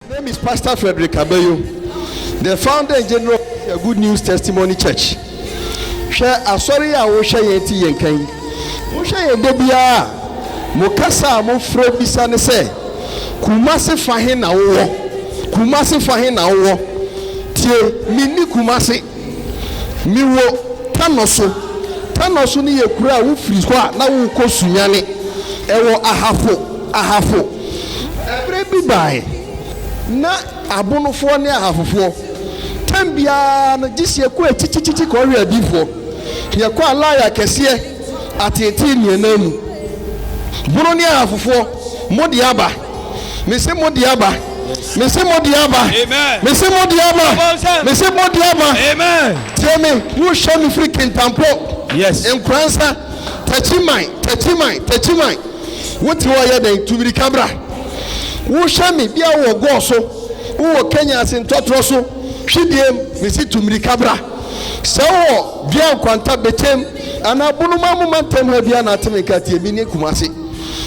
My name is Pastor Frederick Abeyo, the founder and general of Good News Testimony Church. Share a sorry, I will share it in Ken. Share Debia Mokasa Mofro Bisane say, Kumasi Fahina Wo, Kumasi Fahina Wo, Tie Mini Kumasi Miwo Tanoso ni Yakura Ufriswa, na Uko Sunyani, Ewo Ahafo. Every by na abonofo ne ahafofo tambia na gisi ekwa chichichi ko wi adifo ye kwa alaya kese atete nienamu buru ne ahafofo modi aba mese modi aba amen mese modi aba amen tell me you show me freaking tampo yes in kransa tachimai what you are then to be camera wo shame bia wo go so wo Kenya sin totro so hwediem me si tumri kabra so wo bia kwanta betem ana bunuma mu mantem ha bia na atemeka tie bi ne kumase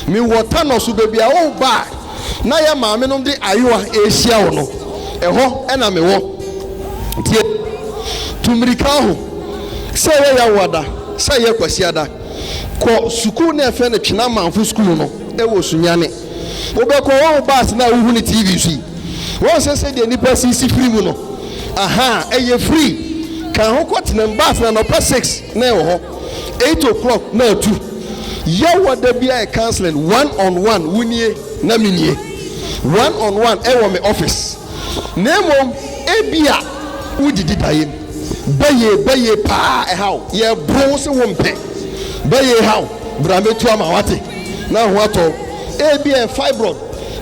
me wota no so bia wo ba na ya maame no de ayoa ehia wo no eho ena me wo tie tumri ka ho se ye ya wada se ye kwasiada ko sukuu na efe ne twena manfo sukuu no e wo sunyane obeko wo bas na wo ni TV so wo se de nipa si free mu no aha eye free kan ho kwat na bas na no 6 na e ho 8 o'clock na 2 ya wada bia e counseling 1-on-1 wunie na minie 1-on-1 e wo me office nemo e bia udidi daye baye pa e hawo ye bro se wo mpe baye hawo brametu ama wate na ho ato ABA fibroid,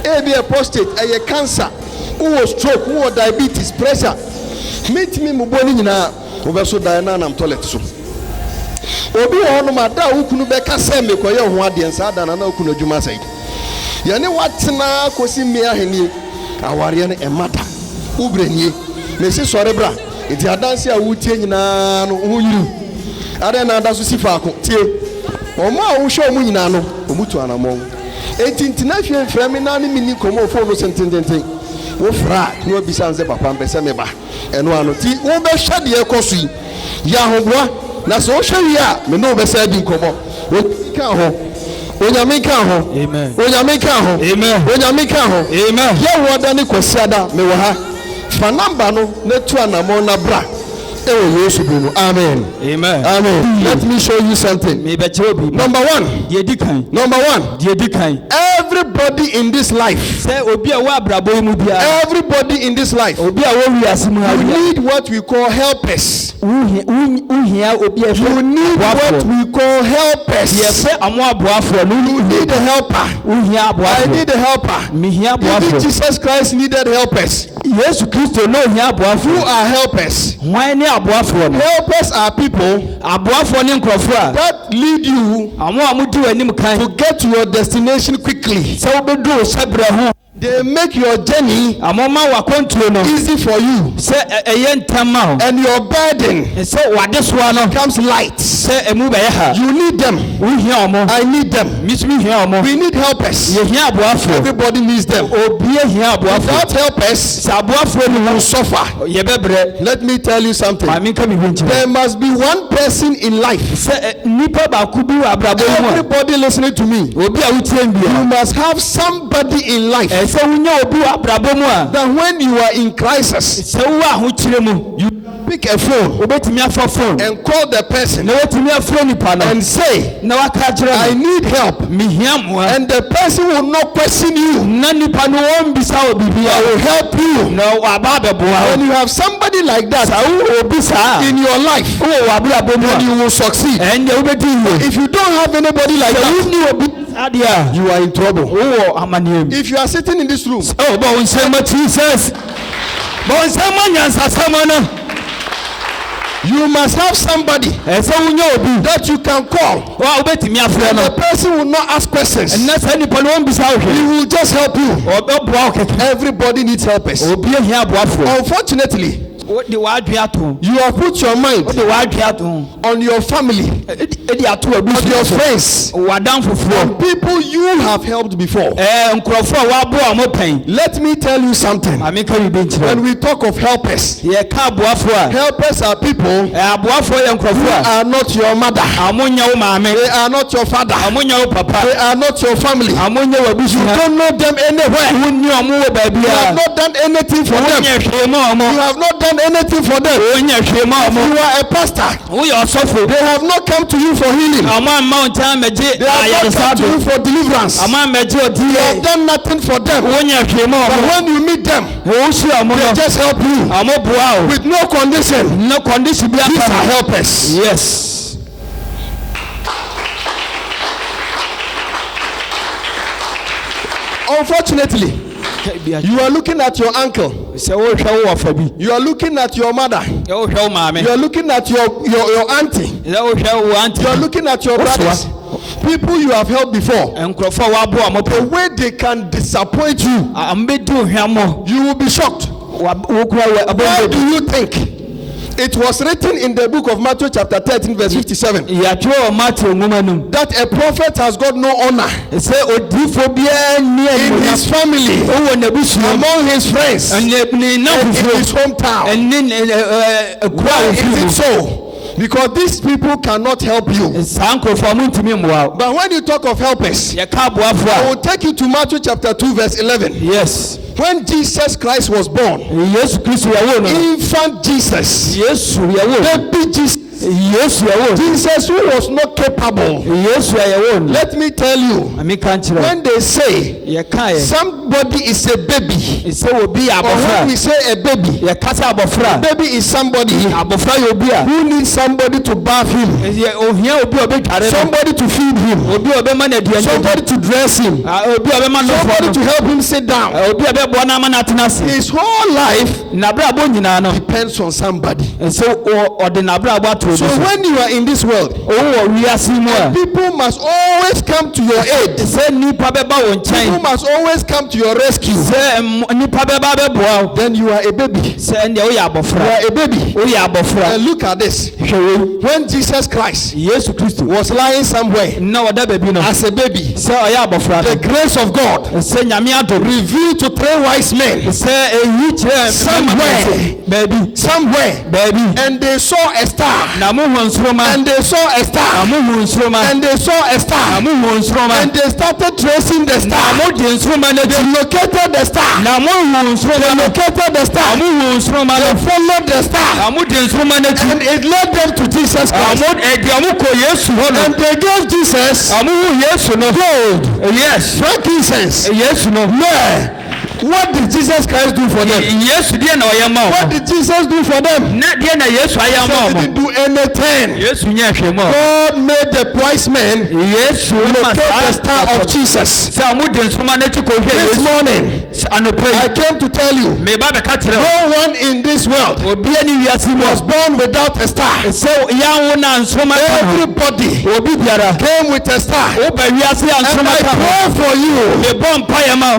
ABA prostate, a cancer, who stroke, who diabetes, pressure. Meet me muboni na obeso Diana am toilet so. Obi ono mada who kunu beka seme kwa ye ho ade nsa da na okunu adwuma sai. Ye ne watena kosi mia heni aware ne emata. Ubrenie. Me se sore bra. Enti adanse a wutie nyina no ho yiru. Ade na adaso sifa ko tie. Omo a wo hwe omu nyina no omutu anamon. Etintina hwe frame na ne mini komo phone sentententen wo fra no abisanze papa mpese me ba eno ano ti wo be hwade ekoso ya hoboa na so hwe wi a me no be sa di komo wo ka ho onyame ka ho amen onyame ka ho amen onyame ka ho amen ye wo da ne kwasiada me wo ha fa number no na tu anamo na bra amen. Amen. Amen. Let me show you something. Number one. Everybody in this life. Everybody in this life. You need what we call helpers. You need what we call helpers. You need a helper. I need a helper. Even Jesus Christ needed helpers. Who are helpers? Helpers are people that lead you to get to your destination quickly. They make your journey easy for you, and your burden comes light. You need them. I need them. We need helpers. Everybody needs them. Without helpers, we will suffer. Let me tell you something. There must be one person in life. Everybody listening to me. You must have somebody in life that when you are in crisis, you pick a phone and call the person and say, I need help, and the person will not question you. I will help you. When you have somebody like that in your life, then you will succeed. If you don't have anybody like that, you are in trouble. If you are sitting in this room, you must have somebody that you can call. And the person will not ask questions. He will just help you. Everybody needs helpers. Unfortunately, You have put your mind on your family, on your friends, on people you have helped before. Let me tell you something. When we talk of helpers, helpers are people who are not your mother, they are not your father, they are not your family. You don't know them anywhere. You have not done anything for them. You have not done anything for them. You are a pastor. They have not come to you for healing. They have not come to you for deliverance. You have done nothing for them. But when you meet them, they just help you with no condition. These are helpers. Yes. Unfortunately, you are looking at your uncle. You are looking at your mother. You are looking at your auntie. You are looking at your brothers. People you have helped before. The way they can disappoint you, you will be shocked. Why do you think? It was written in the book of Matthew chapter 13 verse 57 that a prophet has got no honor in his family, among his friends, and in his hometown. Why is it so? Because these people cannot help you. But when you talk of helpers, I will take you to Matthew chapter 2 verse 11. Yes. When Jesus Christ was born, infant Jesus, baby Jesus, Jesus who was not capable. Let me tell you, when they say somebody is a baby, or when we say a baby is somebody who needs somebody to bath him, somebody to feed him, somebody to dress him, somebody to help him sit down. His whole life depends on somebody. So when you are in this world, people must always come to your aid. People must always come to your rescue. Then you are a baby. You are a baby. And look at this. When Jesus Christ was lying somewhere as a baby, the grace of God revealed to 3 wise men somewhere, and they saw a star. And they saw a star. And they saw a star. And they started tracing the star. They located the star. They located the star. They followed the star. And it led them to Jesus Christ. And they gave Jesus gold. Yes. Frankincense. Yes. No. What did Jesus Christ do for them? What did Jesus do for them? He didn't do anything. God made the wise men locate the star of Jesus. This morning, I came to tell you, no one in this world was born without a star. Everybody came with a star. And I pray for you.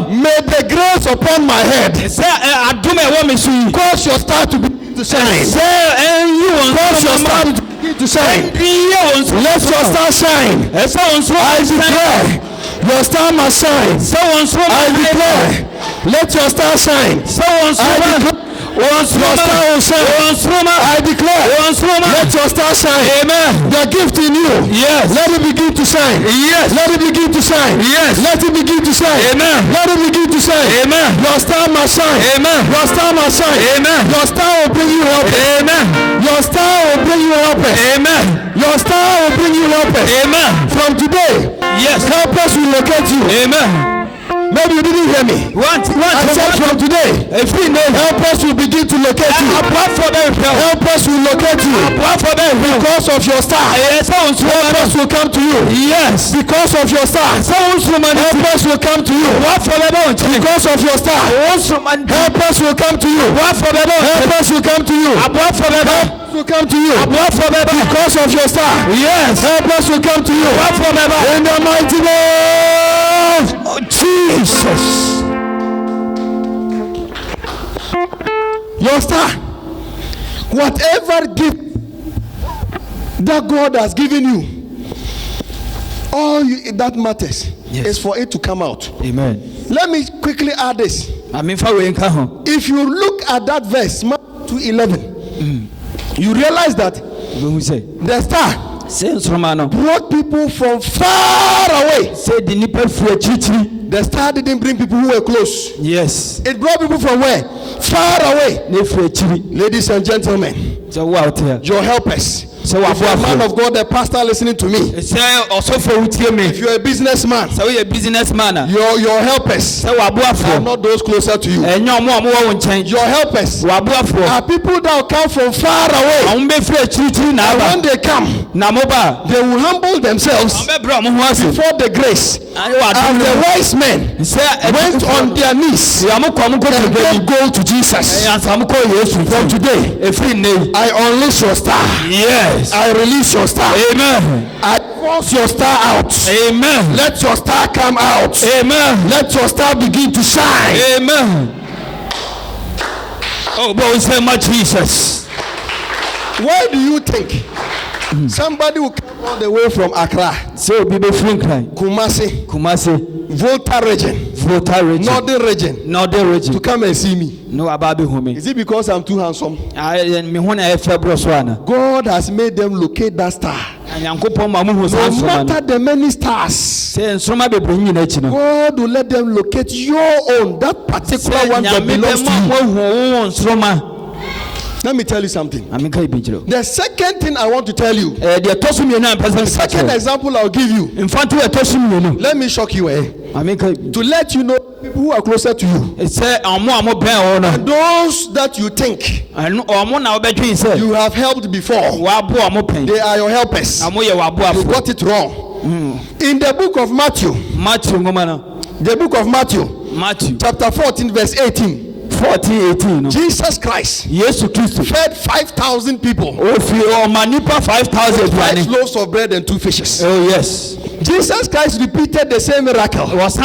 May the grace upon my head cause your star to begin to shine. Cause your star to begin to shine. Let your star shine. I declare your star must shine. I declare let your star shine. I declare your star will shine. I declare let your star shine. Amen. The gift in you, yes, let it begin to shine. Yes, let it begin to shine. Yes, let it begin to shine. Amen. Let it begin to shine. Amen. Your star must shine. Amen. Your star must shine. Amen. Your star will bring you help. Amen. Your star will bring you help. Amen. Your star will bring you help. Amen. From today, yes, helpers will locate you. Amen. Maybe you didn't hear me. I said from today, helpers will begin to locate you. Helpers will locate you because of your star. Helpers will come to you. Yes, because of your star. Helpers will come to you because of your star. Helpers will come to you. Helpers will come to you. Will come to you because of your star. Yes, helpers will come to you in the mighty name of Jesus. Your star Whatever gift that God has given you, all that matters is for it to come out. Amen. Let me quickly add this. If you look at that verse, Matthew 2:11, you realize that the star brought people from far away. The star didn't bring people who were close. Yes. It brought people from where? Far away. Ladies and gentlemen, your helpers. So if you're a man of God, the pastor listening to me, if you're a businessman, your helpers are not those closer to you. Your helpers are people that will come from far away. And when they come, they will humble themselves before the grace. As the wise men went on their knees and they go to Jesus. From today, I unleash your star. Yes. I release your star. Amen. I force your star out. Amen. Let your star come out. Amen. Let your star begin to shine. Amen. Oh, boy, say my Jesus. Why do you think somebody will come all the way from Accra, so be Kumasi, Volta region, Northern region, to come and see me? No, is it because I'm too handsome? God has made them locate that star. No matter the many stars, God will let them locate your own, that particular one that belongs to you. Let me tell you something. The second thing I want to tell you, the second example I'll give you, let me shock you, to let you know people who are closer to you, and those that you think you have helped before, they are your helpers. You got it wrong. In the book of Matthew, chapter 14 verse 18, 14:18. Jesus Christ fed 5,000 people. 5,000 5 loaves of bread and 2 fishes. Oh yes. Jesus Christ repeated the same miracle. Matthew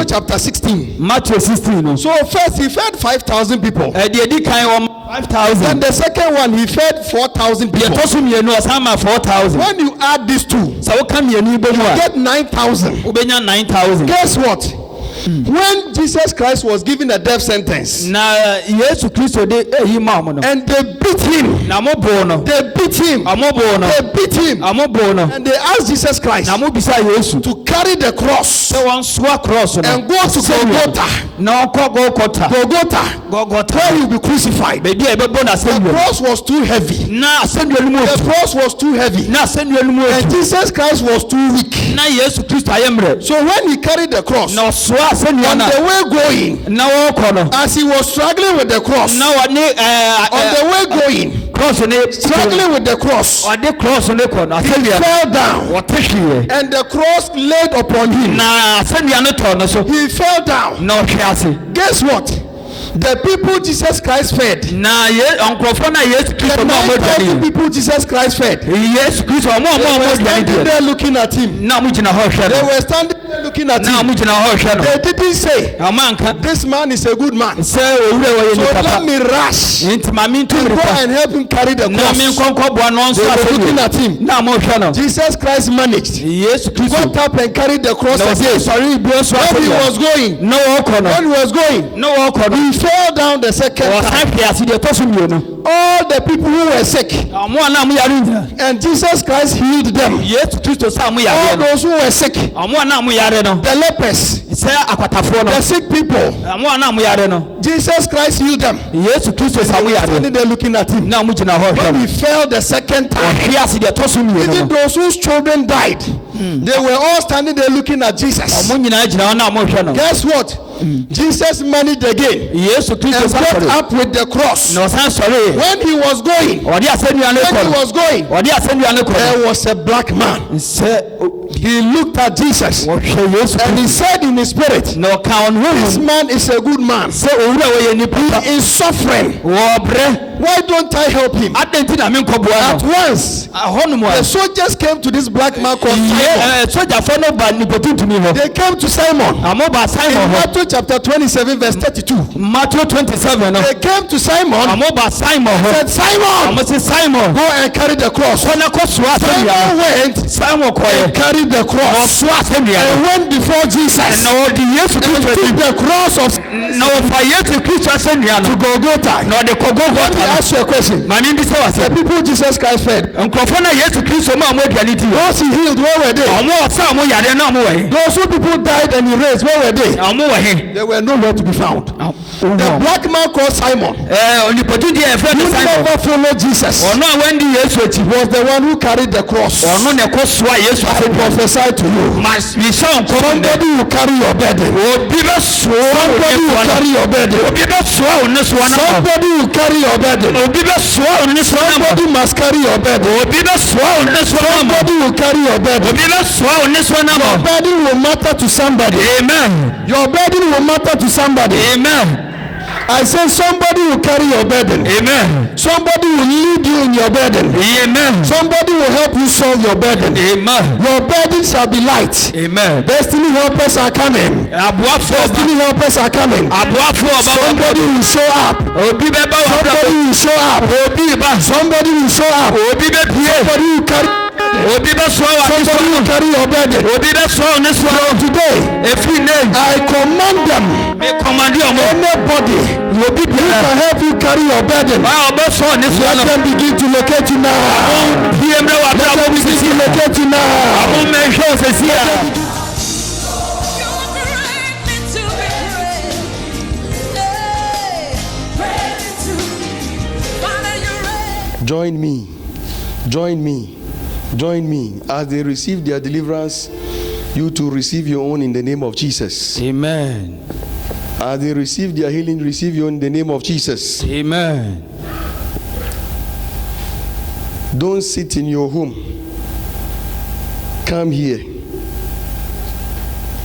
chapter 16. Matthew 16. So first he fed 5,000 people. 5,000. And the second one he fed 4,000 people. 4,000. When you add these two, you get 9,000. Guess what? When Jesus Christ was given a death sentence, and they beat him, and they asked Jesus Christ to carry the cross and go to Golgotha, where he will be crucified. The cross was too heavy. And Jesus Christ was too weak. So when he carried the cross, on the way going, as he was struggling with the cross, on the way going, struggling with the cross, he fell down, and the cross laid upon him. He fell down. Guess what? The people Jesus Christ fed, the 9,000 people Jesus Christ fed, they were standing there looking at him. They were standing there looking at him. They didn't say, this man is a good man, so let me rush and go and help him carry the cross. They were looking at him. Jesus Christ managed, got up and carried the cross again. When he was going, he fell down the second time. All the people who were sick, and Jesus Christ healed them. All those who were sick, the lepers, the sick people, Jesus Christ healed them. Standing there looking at him. When he fell the second time, even those wose children died, they were all standing there looking at Jesus. Guess what? Jesus managed again and got up with the cross. When he was going, there was a black man. He looked at Jesus and he said in his spirit, this man is a good man. He is suffering Why don't I help him? At once, the soldiers came to this black man called Simon. They came to Simon. In Matthew chapter 27 verse 32. They came to Simon. Said, Simon, go and carry the cross. Simon went and carried the cross and went before Jesus and took the cross of to Golgotha. Let me ask you a question. The people Jesus Christ fed, those he healed, where were they? Those who people died and he raised, where were they? They were nowhere to be found. The black man called Simon, who never followed Jesus, was the one who carried the cross. I prophesy to you, somebody will carry your burden. Somebody will carry your burden. Somebody will carry your burden. Somebody must carry your burden. Somebody will carry your burden. Your burden will matter to somebody. Amen. Your burden will matter to somebody. Amen. I say somebody will carry your burden. Amen. Somebody will lead you in your burden. Amen. Somebody will help you solve your burden. Amen. Your burden shall be light. Amen. Destiny helpers are coming. Destiny helpers are coming. Somebody will show up. Somebody will show up. Somebody will show up. Somebody will carry. Somebody will carry your burden. From today, I command them. Anybody who can help you carry your burden, let them begin to locate you now. Let them begin to locate you now. Join me as they receive their deliverance. You to receive your own in the name of Jesus. Amen. As they receive their healing, receive your own in the name of Jesus. Amen. Don't sit in your home. Come here.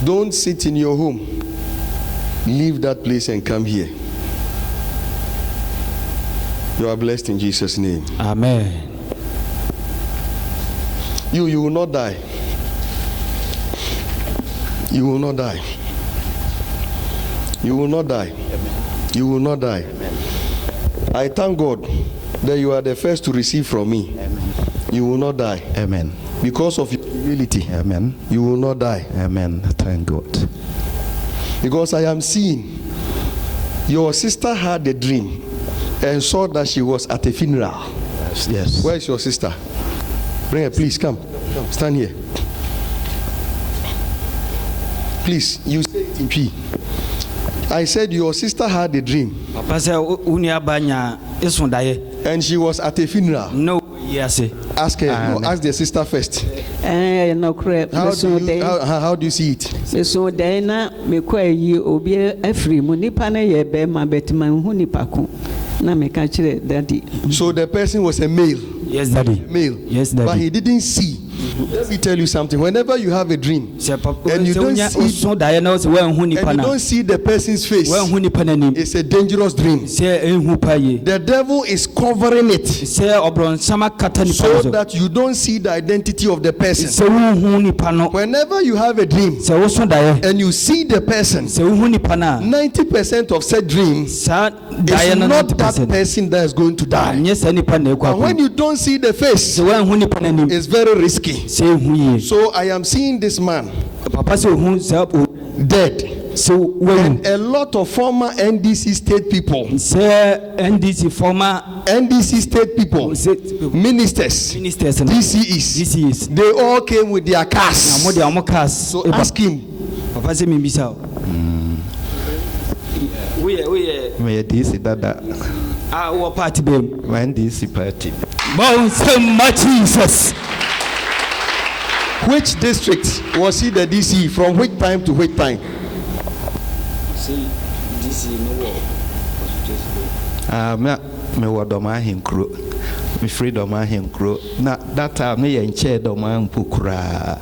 Don't sit in your home. Leave that place and come here. You are blessed in Jesus' name. Amen. You will not die. You will not die. You will not die. You will not die. I thank God that you are the first to receive from me. Amen. You will not die. Amen. Because of your humility. Amen. You will not die. Amen. Thank God. Because I am seeing your sister had a dream and saw that she was at a funeral. Yes. Where is your sister? Bring her, please. Come. Stand here. Please, you say it in P. I said your sister had a dream. And she was at a funeral. No, yes. Ask her. No, ask the sister first. How do you see it? So the person was a male. Yes, daddy. Male. Yes, daddy. But he didn't see. Let me tell you something. Whenever you have a dream and you don't see the person's face, it's a dangerous dream. The devil is covering it so that you don't see the identity of the person. Whenever you have a dream and you see the person, 90% of said dream is not that person that is going to die. And when you don't see the face, it's very risky. So I am seeing this man dead. And a lot of former NDC state people, NDC state people, ministers, DCEs, they all came with their cars. So ask him. We DC dada. What party be? NDC party. Jesus. Which district was he the DC? From which time to which time? See, DC me wa doma hinkro. Me freedom hinkro. Na that time me in chair doma mpukura.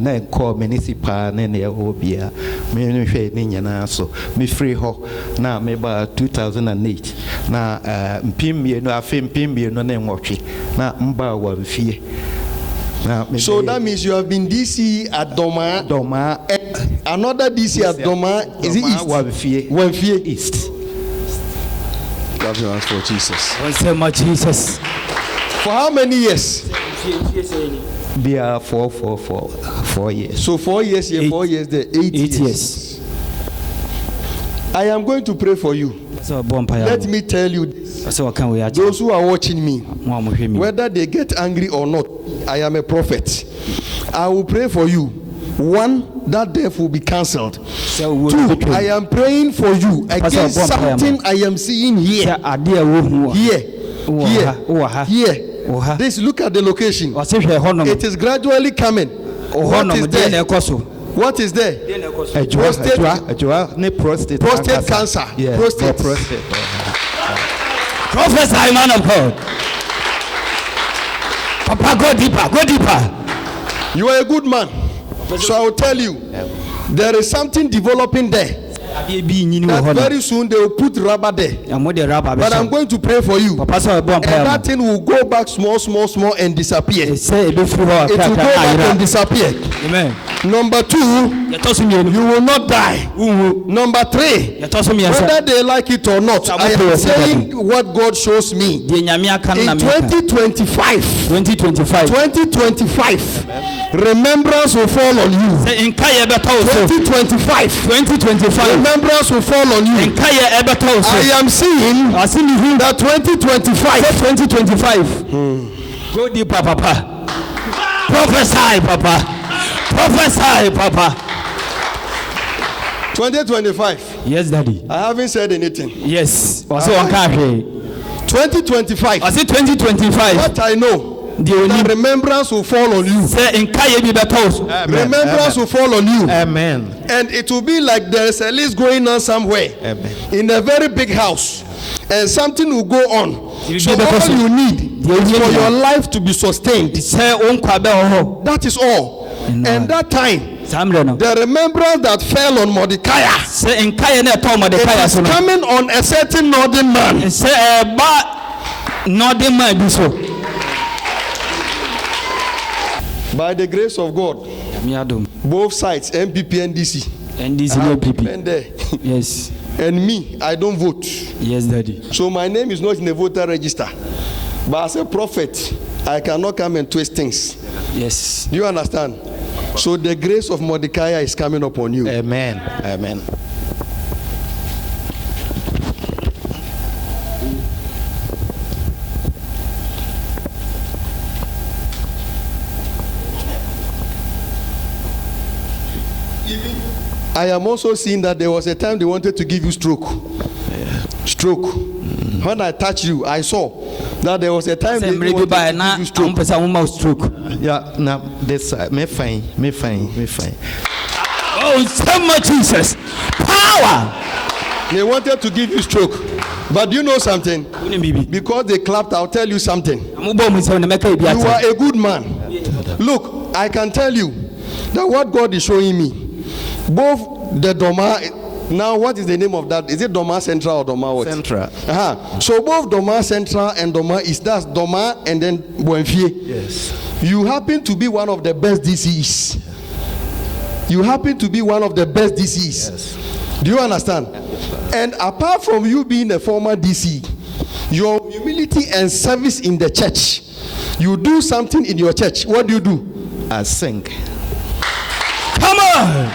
Na enko municipal ne ne obia. Me hwe ni nyana so. Me free ho na me ba 2008. na mpimmienu afi mpimmienu na nwotwe na mba wa mfie na So that means you have been DC at Doma. Another DC at Doma. Is it East? Wamfie East. Clap your hands for Jesus. So much Jesus. For how many years? Be 4 years. So 4 years here, 4 years there, 8 years. I am going to pray for you. Let me tell you this. Those who are watching me, whether they get angry or not, I am a prophet. I will pray for you. 1, that death will be cancelled. 2, I am praying for you against something I am seeing here. Here. This, look at the location. It is gradually coming. What is there? What is there? Prostate cancer. Yes. Prostate. Prophesy, man of God. Papa, go deeper. You are a good man. So I will tell you, there is something developing there. That very soon they will put rubber there. But I'm going to pray for you. And that thing will go back small and disappear. It will go back and disappear. Amen. Number 2, you will not die. Number 3, whether they like it or not, I am saying what God shows me. In 2025, remembrance will fall on you. 2025, remembrance will fall on you. I am seeing that 2025. Go deeper, Papa. Prophesy, Papa. 2025. Yes, Daddy. I haven't said anything. Yes. 2025. I said 2025. What I know. The remembrance will fall on you. Remembrance will fall on you. Amen. And it will be like there is a list going on somewhere. Amen. In a very big house. And something will go on. So all you need is for your life to be sustained. That is all. And that time, the remembrance that fell on Mordecai, it is coming on a certain northern man. By the grace of God, both sides, MPP and DC. And DC no PP. And there. Yes. And me, I don't vote. Yes, Daddy. So my name is not in the voter register. But as a prophet, I cannot come and twist things. Yes. Do you understand? So the grace of Mordecai is coming upon you. Amen. Amen. I am also seeing that there was a time they wanted to give you stroke. Stroke. When I touched you, I saw that there was a time they wanted to give you stroke. Yeah, now this me fine. Oh, so much Jesus. Power. They wanted to give you stroke. But do you know something? Because they clapped, I'll tell you something. You are a good man. Look, I can tell you that what God is showing me, both the Doma, now what is the name of that? Is it Doma Central or Doma what? Central. So both Doma Central and Doma East, that's Doma and then Wamfie. Yes. You happen to be one of the best DCs. You happen to be one of the best DCs. Yes. Do you understand? And apart from you being a former DC, your humility and service in the church, you do something in your church. What do? I sing. Come on.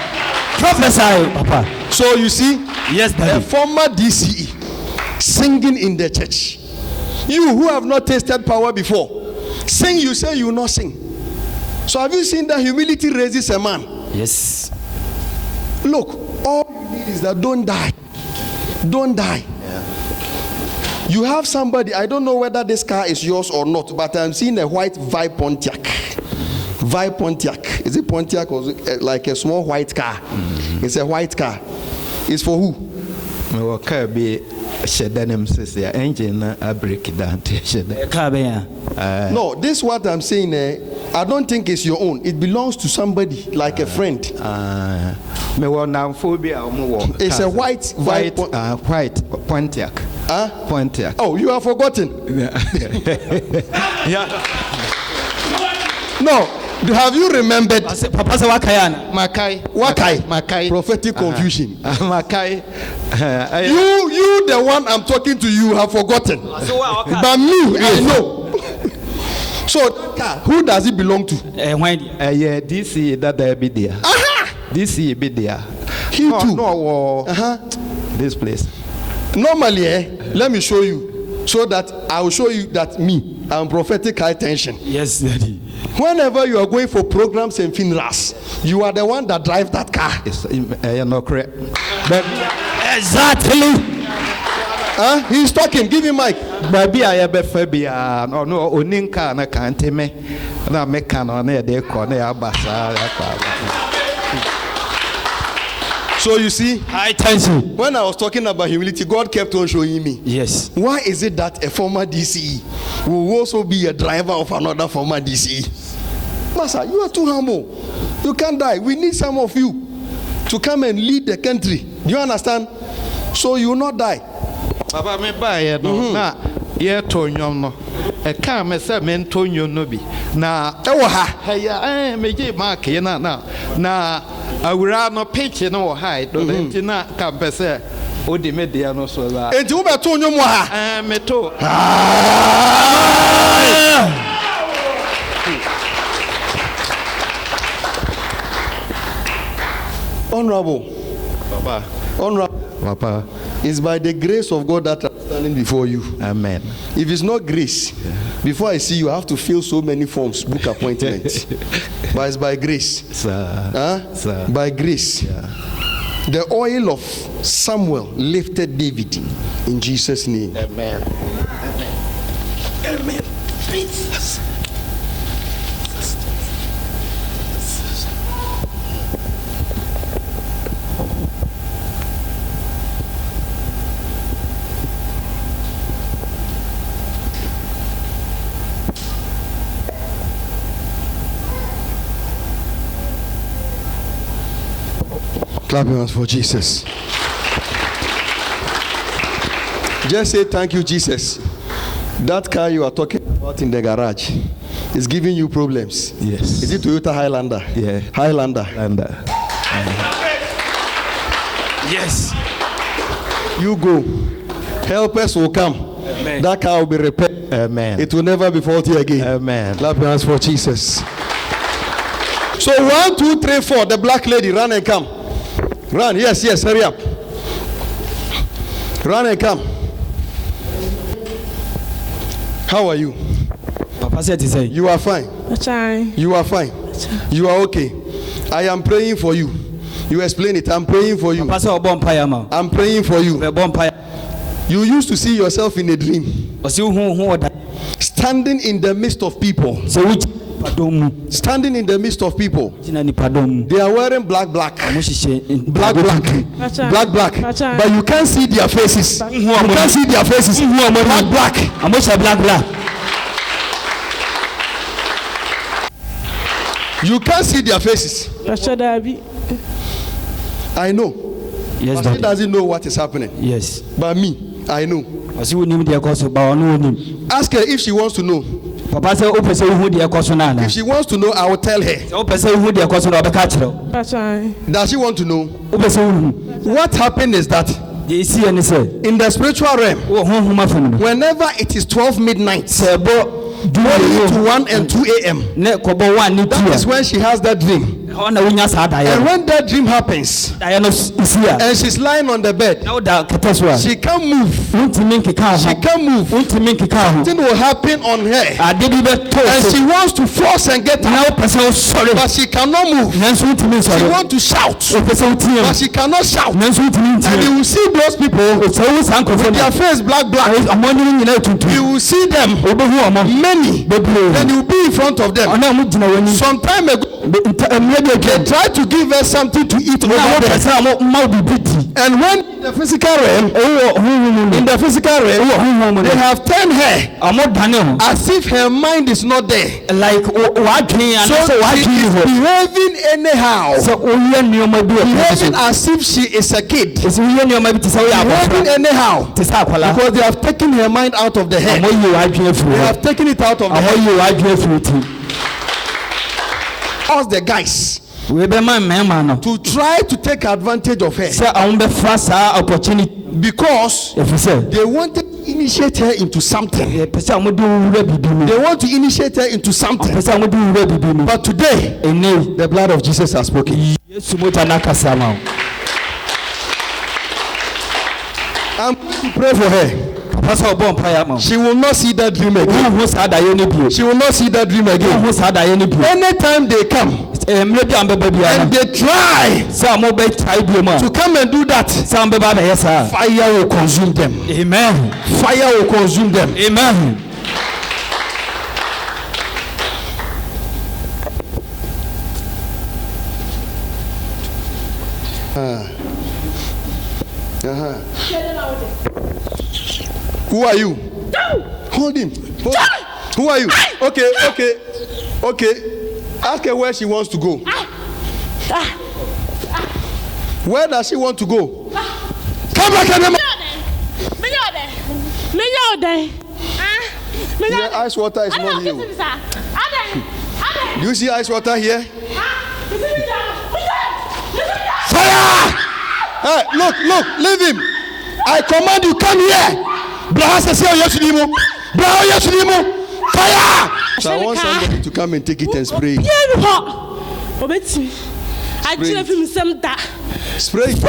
Prophesy, Papa. So you see, yes, Daddy. A former DCE singing in the church. You who have not tasted power before, sing, you say you will not sing. So have you seen that humility raises a man? Yes. Look, all you need is that don't die. Don't die. Yeah. You have somebody, I don't know whether this car is yours or not, but I'm seeing a white Vibe Pontiac. Vibe Pontiac. Is it Pontiac or like a small white car? Mm-hmm. It's a white car. It's for who? My car be engine I break it down. No, this is what I'm saying. I don't think it's your own. It belongs to somebody, like a friend. It's a white Vibe white Pontiac. Point here. Oh, you have forgotten. Yeah. No. Have you remembered? Papa say wakayana. Makai. Prophetic confusion. Makai. You, the one I'm talking to, you have forgotten. But me, I know. So, who does it belong to? Yeah, DC that there be there. DC be there. He too. No, this place. Normally, let me show you, so that I will show you that me, I'm prophetic high tension. Yes, Daddy. Whenever you are going for programs and funerals, you are the one that drives that car. It's not correct. Exactly. He's talking. Give him mic. Baby, I have a phobia. No, Oninka, na can't me. Na mekano na de corner abasa. So you see, High tension. when I was talking about humility, God kept on showing me. Yes. Why is it that a former DCE will also be a driver of another former DCE? Master, you are too humble. You can't die. We need some of you to come and lead the country. Do you understand? So you will not die. Baba me buy no na ye to nyom no e ka me se me to nyom no bi na e wo ha ya me gi mark ye na awura no pitch no wo ha do enti na ka pese o di me dia no so ba enti wo be to nyom wo ha me to honorable Baba Papa, it's by the grace of God that I'm standing before you. Amen. If it's not grace, before I see you, I have to fill so many forms, book appointment. But it's by grace. Sir. By grace. Yeah. The oil of Samuel lifted David in Jesus' name. Amen. Amen. Jesus. Clap your hands for Jesus. Just say thank you, Jesus. That car you are talking about in the garage is giving you problems. Yes. Is it Toyota Highlander? Yeah. Highlander. Yes. You go. Helpers will come. Amen. That car will be repaired. Amen. It will never be faulty again. Amen. Clap your hands for Jesus. So 1, 2, 3, 4. The black lady, run and come. Run. Yes. Hurry up. Run and come. How are you? Papa said to say. You are fine. You are fine. You are okay. I am praying for you. You explain it. I'm praying for you. Papa said obompaya ma. I'm praying for you. Obompaya. You used to see yourself in a dream. Standing in the midst of people. Standing in the midst of people. They are wearing black. Black. But you can't see their faces. You can't see their faces. Black. You can't see their faces. I know. Yes, but he doesn't know what is happening. Yes. But me, I know. Ask her if she wants to know. If she wants to know, I will tell her. Does she want to know? What happened is that in the spiritual realm, whenever it is 12 midnight, to 1 and 2 a.m., that is when she has that dream. And when that dream happens, and she's lying on the bed, she can't move. She can't move. Something will happen on her, and she wants to force and get out, but she cannot move. She wants to shout, but she cannot shout. And you will see those people with their face black. You will see them, many, and you will be in front of them. Some time ago, They try to give her something to eat over there. And when in the physical realm, they have turned her as if her mind is not there. So she is behaving anyhow. Behaving as if she is a kid. Behaving anyhow. Because they have taken her mind out of the head. They have taken it out of the head. Ask the guys to try to take advantage of her. Because they want to initiate her into something. They want to initiate her into something. But today, the blood of Jesus has spoken. I'm going to pray for her. She will not see that dream again. She will not see that dream again. Anytime they come and they try to come and do that, fire will consume them. Amen. Fire will consume them. Amen. Who are you? Hold him. Who are you? Okay. Ask her where she wants to go. Where does she want to go? Come back and ice water is not here. Do you see ice water here? Fire! Hey, look, leave him. I command you, come here. Fire! So I want somebody to come and take it and spray it. Spray it.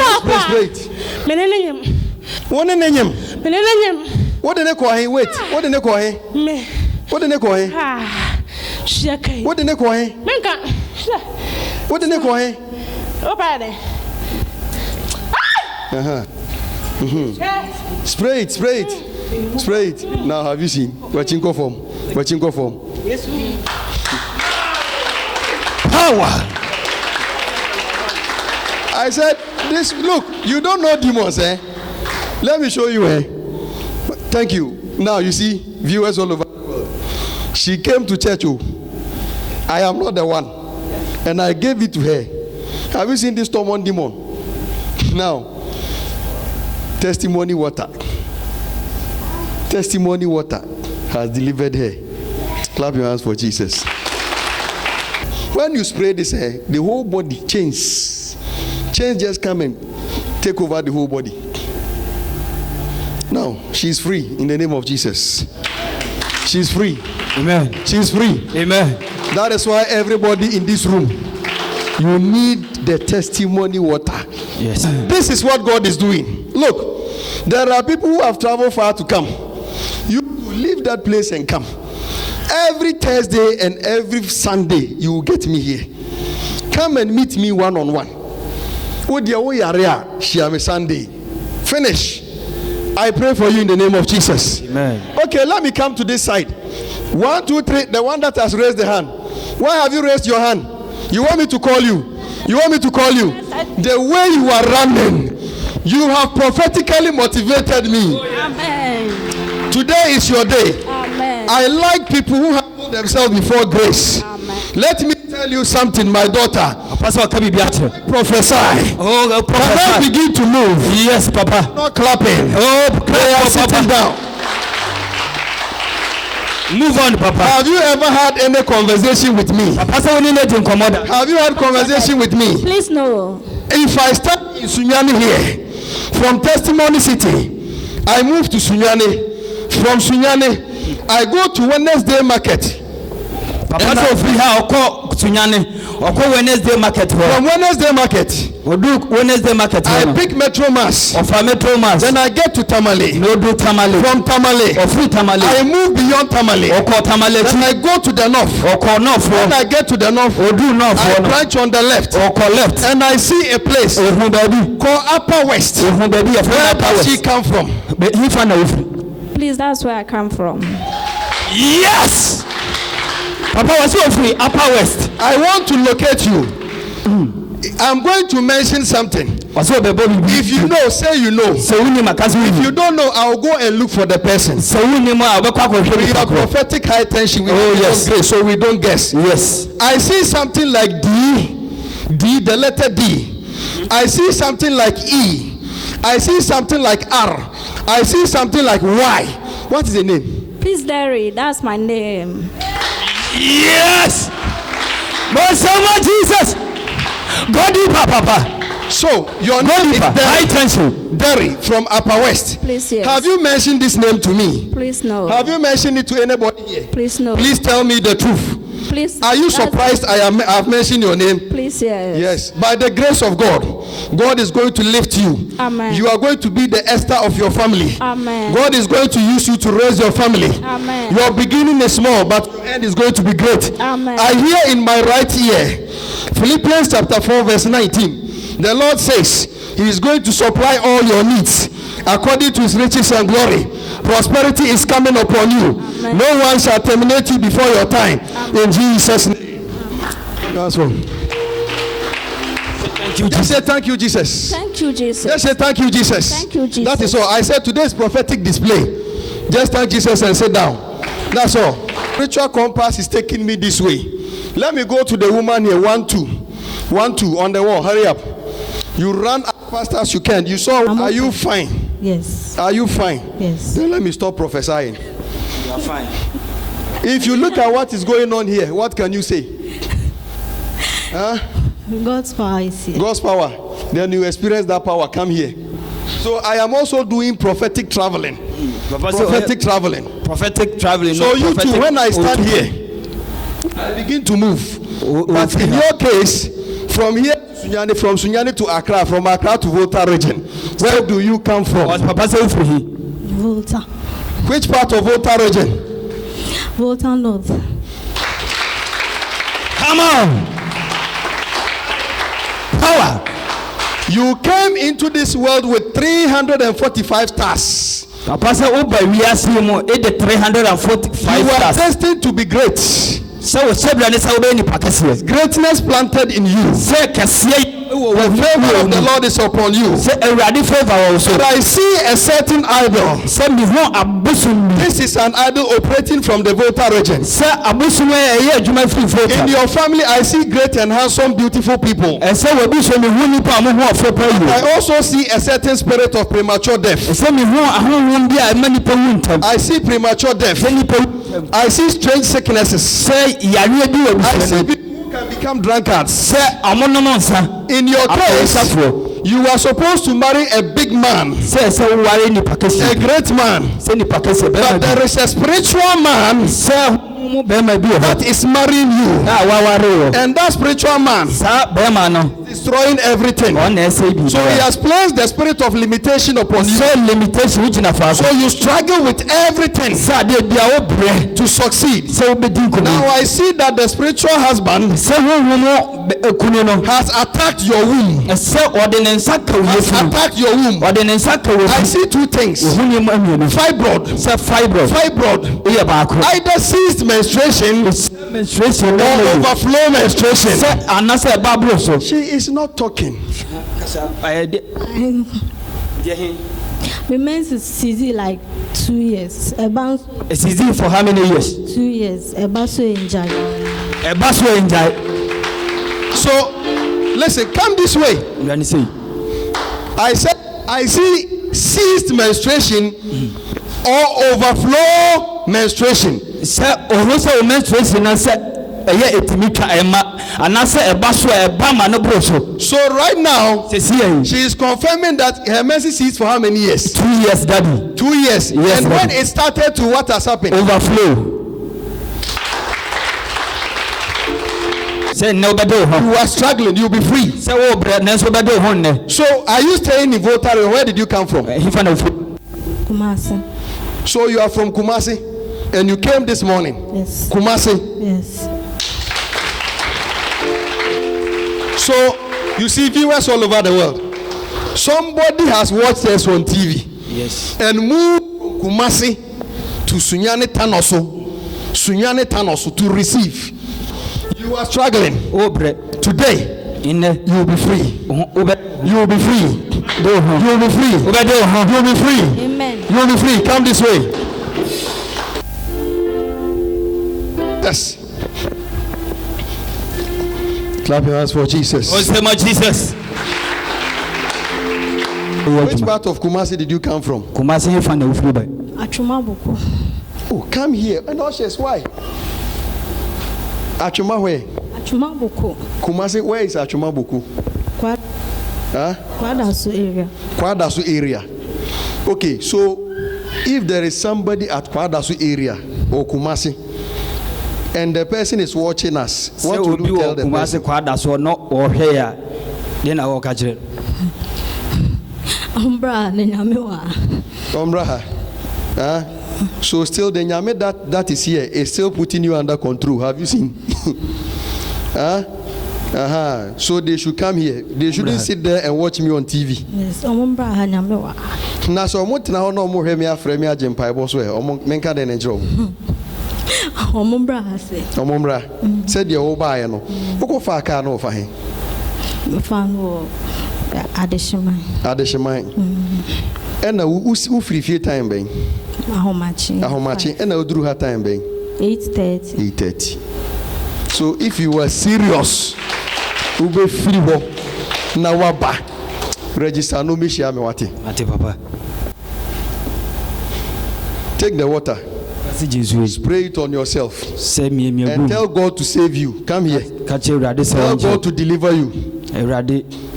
What the name? What the name? Wait. What the name? What the name? What the name? What the name? Spray it. Now have you seen? Wachinko form. Yes. Power. I said this. Look, you don't know demons, eh? Let me show you, eh? Thank you. Now you see viewers all over the world. She came to church. Oh, I am not the one, and I gave it to her. Have you seen this Tomon demon? Now, testimony water has delivered her. Clap your hands for Jesus. When you spray this hair, the whole body changes. Change just come and take over the whole body. Now, she's free in the name of Jesus. She's free. Amen. She's free. Amen. That is why everybody in this room, you need the testimony water. Yes. This is what God is doing. Look, there are people who have traveled far to come. You leave that place and come. Every Thursday and every Sunday, you will get me here. Come and meet me one-on-one. Sunday. Finish. I pray for you in the name of Jesus. Amen. Okay, let me come to this side. 1, 2, 3. The one that has raised the hand. Why have you raised your hand? You want me to call you? The way you are running, you have prophetically motivated me. Amen. Today is your day. Amen. I like people who humble themselves before grace. Amen. Let me tell you something, my daughter. Prophesy. Oh, Papa, begin to move. Yes, Papa. Not clapping. Oh, They are sitting down. Move on, Papa. Have you ever had any conversation with me? Have you had conversation with me? Please no. If I start in Sunyani here, from Testimony City, I move to Sunyani. From Sunyani, I go to Wednesday Market. From Wednesday Market, I pick Metro Mass. Then I get to Tamale. From Tamale, I move beyond Tamale. Then I go to the north. When I get to the north, I branch on the left. And I see a place called Upper West. Where does she come from? Please, that's where I come from. Yes! Papa was so free Upper West. I want to locate you. I'm going to mention something. If you know, say you know. If you don't know, I'll go and look for the person. We have prophetic high tension. Yes. Grace, so we don't guess. Yes. I see something like D, the letter D. I see something like E. I see something like R. I see something like Y. What is the name? Peace Derry. That's my name. Yes. But someone Jesus. Go deeper, Papa. So your name is high tension. Derry from Upper West. Please, yes. Have you mentioned this name to me? Please, no. Have you mentioned it to anybody here? Please, no. Please tell me the truth. Please. Are you surprised I've mentioned your name? Please, yes. Yes. By the grace of God, God is going to lift you. Amen. You are going to be the Esther of your family. Amen. God is going to use you to raise your family. Amen. Your beginning is small, but your end is going to be great. Amen. I hear in my right ear, Philippians chapter 4 verse 19. The Lord says He is going to supply all your needs according to His riches and glory. Prosperity is coming upon you. Amen. No one shall terminate you before your time. Amen. In Jesus' name. That's all. Thank you, Just say thank you, Jesus. Thank you, Jesus. Just say thank you, Jesus. Thank you, Jesus. That is all. I said today's prophetic display. Just thank Jesus and sit down. That's all. Spiritual compass is taking me this way. Let me go to the woman here. 1, 2. 1, 2 on the wall. Hurry up. You run as fast as you can. You saw. Are you fine? Yes. Are you fine? Yes. Then let me stop prophesying. You are fine. If you look at what is going on here, what can you say? Huh? God's power is here. God's power. Then you experience that power. Come here. So I am also doing prophetic traveling. Prophetic traveling. Prophetic traveling. So you too, when I stand here, I begin to move. But in your case, from here to Sunyani, from Sunyani to Accra, from Accra to Volta region, where do you come from? Papa say free. Volta. Which part of Volta region? Volta North. Come on. Power. You came into this world with 345 stars. Papa say we are seeing more 345 You were stars. destined to be great. So Greatness planted in you. The favor of the Lord is upon you. But I see a certain idol. This is an idol operating from the Volta region. In your family, I see great and handsome, beautiful people. I also see a certain spirit of premature death. I see premature death. I see strange sicknesses. I see people who can become drunkards. In your case, you are supposed to marry a big man, a great man. But there is a spiritual man that is marrying you, and that spiritual man is destroying everything. So he has placed the spirit of limitation upon you. So you struggle with everything to succeed. Now I see that the spiritual husband has attacked your womb. I see two things: fibroid, either ceased menstruation or overflow menstruation. She is not talking. My men's is easy like 2 years. It's easy for how many years? 2 years. So So listen, come this way. I said I see ceased menstruation or overflow menstruation. So right now she is confirming that her mercy ceased for how many years? 2 years, Daddy. 2 years. Yes, and Daddy. when it started to, what has happened? Overflow. You are struggling, you'll be free. So are you staying in Volta? Where did you come from? Kumasi. So you are from Kumasi and you came this morning? Yes. Kumasi. Yes. So you see viewers all over the world. Somebody has watched us on TV. Yes. And moved from Kumasi to Sunyani Tanoso Sunyane Thanos to receive. You are struggling. Obre. Today, Inne. you will be free. Ube. You will be free. You will be free. You will be free. Amen. You will be free. Come this way. Yes. Clap your hands for Jesus. Oh, say my Jesus. Which part of Kumasi did you come from? Kumasi fan the ufri by. Achumabuku. Oh, come here. And Ushers, why? Achuma where? Achumabuku. Kumasi, where is Achuma Boku? Kwadasu area. Kwadasu area. Okay, so if there is somebody at Kwadasu area or Kumasi, and the person is watching us, what would you tell the person? Kumasi Kwadasu no or here. Then I walk at it. Umbra nenyamewa. So still the nyame that is here is still putting you under control. Have you seen? So they should come here. They shouldn't sit there and watch me on TV. Yes, umbra nenyamewa. Na so mo tena ho no mo hwe me afre me agempa ebo so e omo menka de na njro. Umbra hase. Omombra. Said the wo baaye no. Wo fa aka no fa he. Fan wo Adesheman. Ena wo free free time ben. Ahomachi. Ena oduru ha time ben. 8:30. So if you were serious, you be free ho. Na waba. Register no me share me wate. Ate papa. Take the water. Spray it on yourself. And tell God to save you. Come here. Tell God to deliver you.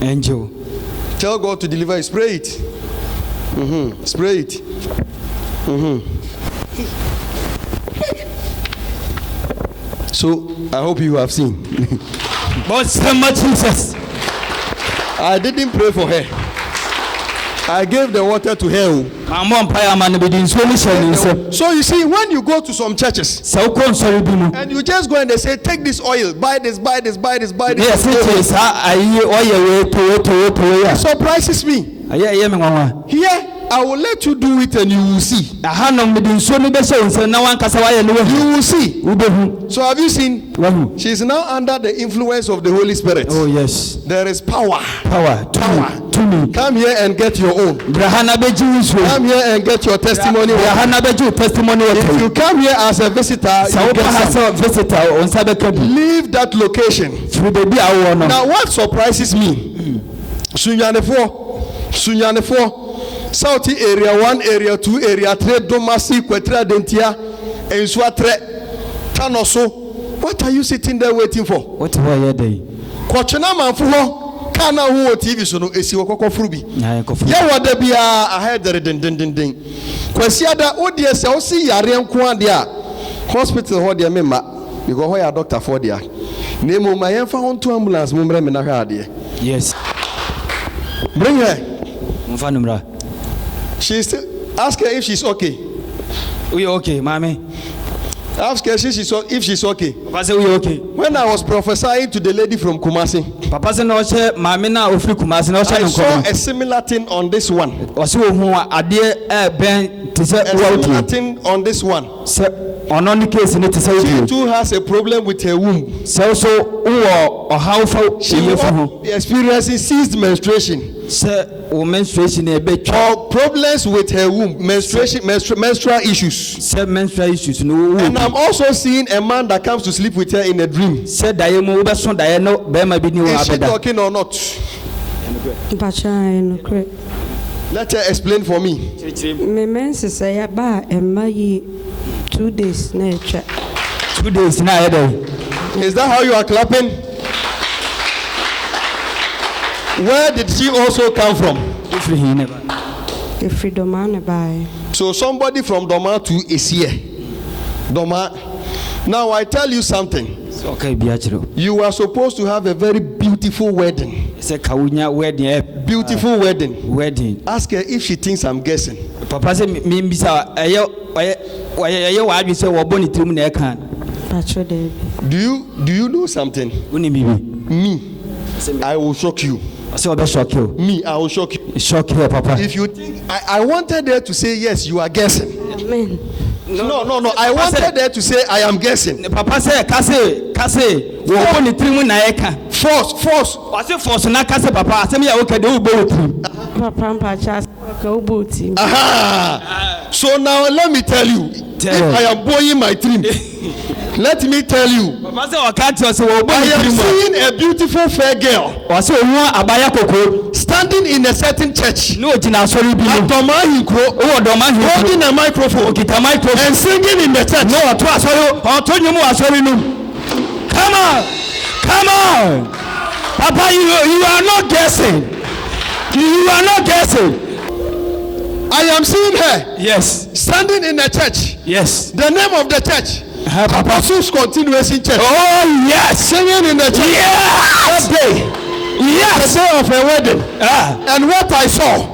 Angel. Tell God to deliver you. Spray it. Spray it. So I hope you have seen. But so much Jesus. I didn't pray for her. I gave the water to her. So you see, when you go to some churches and you just go and they say, take this oil, buy this. It surprises me. Here, I will let you do it and you will see. You will see. So have you seen? She is now under the influence of the Holy Spirit. Oh yes. There is power. Power. Come here and get your own. Come here and get your testimony. If you come here as a visitor, you get some. Leave that location. Now what surprises me? Sunyanefo. South area 1, area 2, area 3, Domasi, Kwetra, Dentia, and Swatre, Tanoso. What are you sitting there waiting for? What are you doing? Kwachana manfuho kana huo TV so no esi wokoko frubi. Ya wada bia ahead ding. Kwasiada odie se o si yare nko ade a hospital ho de mema because ho ya doctor for dia. Nemo ma yemfa ho to ambulance mo mre me na hwa ade. Yes. Bring her. Mfanumra. She's still, ask her if she's okay. We okay, mommy. Ask her if she's okay. Papa say we okay. When I was prophesying to the lady from Kumasi, Papa say no she mama na ofri Kumasi na I saw a similar thing on this one. Osi ohun ade ben te say a similar thing on this one. Say on the case ni te say she too has a problem with her womb. So wo how for she experiencing seized menstruation. Say menstruation e be or problems with her womb, menstrual issues. Say menstrual issues no. And I'm also seeing a man that comes to sleep with her in a dream. Say daye mo be so daye no be ma bi ni o abeda. Is she talking or not? Let her explain for me. Me mense say ya ba emma yi 2 days na echa. 2 days na e dey. Is that how you are clapping? Where did she also come from? If Doma by. So somebody from Doma to is here. Doma. Now I tell you something. Okay, you are supposed to have a very beautiful wedding. Beautiful wedding. Ask her if she thinks I'm guessing. Papa say me bisa Do you know something? Me. I will shock you. Me, I will shock you. Shock you, Papa. If you think I wanted her to say yes, you are guessing. Amen. No. I wanted her to say I am guessing. Papa said, Kase, we open the trim na eka. Force. I say force na Kase papa. Say me ya okay do both. Papa mpacha ka uboti. Aha. So now let me tell you, if I am blowing my dream, let me tell you, Papa say can't you say we I am seeing a beautiful fair girl. I say won abaya koko standing in a certain church. no jina sorry bi no. Holding a microphone and singing in the church. No, to asori o to nyimu asori no. Come on. Papa, you are not guessing. You are not guessing. I am seeing her. Yes. Standing in a church. Yes. The name of the church. Papa. Apostles Continuation Church. Oh yes. Singing in the church. Yes. That day. Yes. The day of a wedding. And what I saw.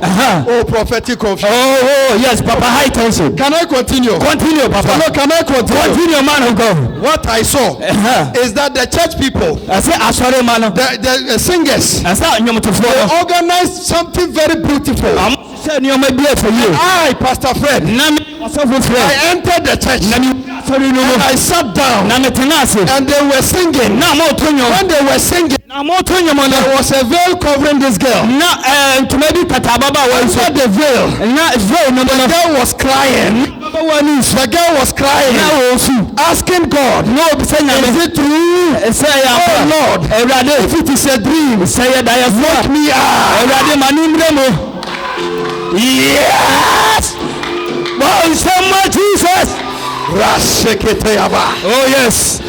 Oh, prophetic confusion. Oh yes, Papa, high tension. Can I continue? Continue, Papa. Hello, can I continue? Continue, man of God. What I saw is that the church people, I say asori man. the singers, I say they organized something very beautiful. I, Pastor Fred, I entered the church and I sat down and they were singing. When they were singing, there was a veil covering this girl. Under the veil, the girl was crying. The girl was crying, asking God, is it true? Oh Lord, if it is a dream, wake me up. Yes! Oh, someone Jesus! Oh yes!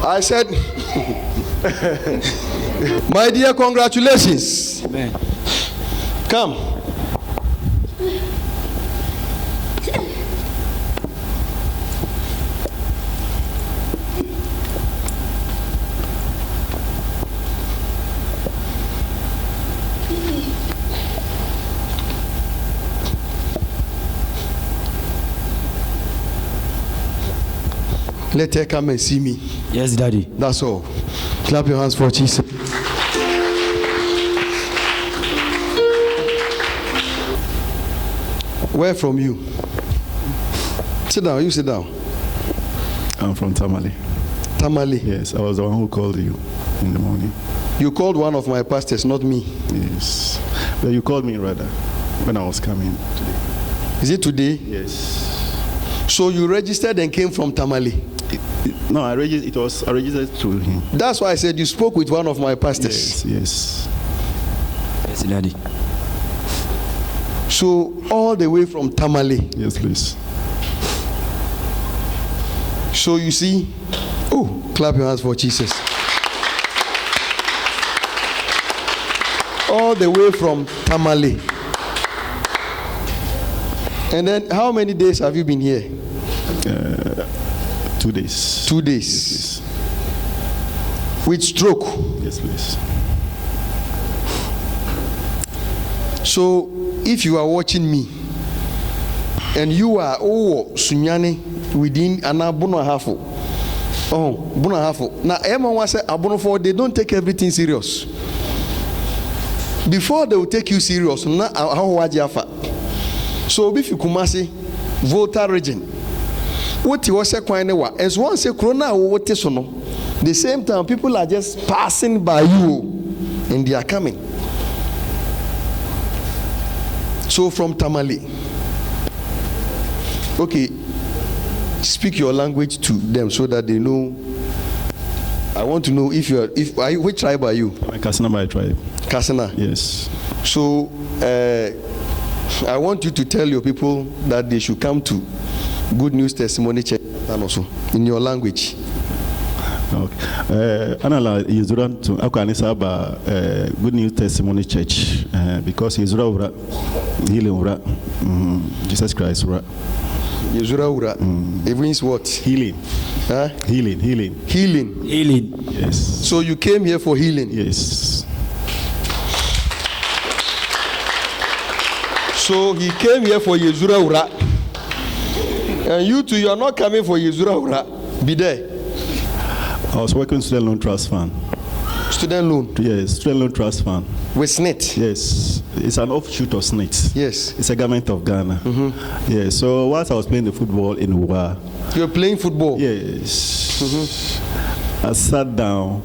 I said, my dear, congratulations. Amen. Come. Let her come and see me. Yes, Daddy. That's all. Clap your hands for Jesus. Where from you? Sit down. You sit down. I'm from Tamale. Tamale. Yes, I was the one who called you in the morning. You called one of my pastors, not me. Yes. Well, you called me rather when I was coming today. Is it today? Yes. So you registered and came from Tamale? No, I registered to him. That's why I said you spoke with one of my pastors. Yes. Yes, Daddy. So all the way from Tamale. Yes, please. So you see, oh, clap your hands for Jesus. All the way from Tamale. And then how many days have you been here? 2 days. 2 days. With stroke. Yes, please. So if you are watching me and you are Sunyane within Anabuno Hafo. Oh, Buna Hafo. Now everyone say Abono, they don't take everything serious. Before they will take you serious, na so if you Kumasi, Volta region, what you was a quine as one say Corona what is no. The same time people are just passing by you and they are coming. So from Tamale. Okay, speak your language to them so that they know. I want to know if you are which tribe are you? Kasana by tribe. Kasana. Yes. So I want you to tell your people that they should come to Good News Testimony Church and also in your language. Okay. Anala Yezura to Akanisa ba Good News Testimony Church because Yezura ura healing ura Jesus Christ ura. Yezura ura. It means what? Healing. Huh? Healing. Healing. Yes. So you came here for healing. Yes. So he came here for Yezura ura. And you too, you are not coming for Yezura ura. Be there. I was working Student Loan Trust Fund. Student loan. Yes, Student Loan Trust Fund. With SNIT. Yes, it's an offshoot of SNIT. Yes. It's a government of Ghana. Yeah, so whilst I was playing the football in Uwa. You're playing football? Yes. I sat down,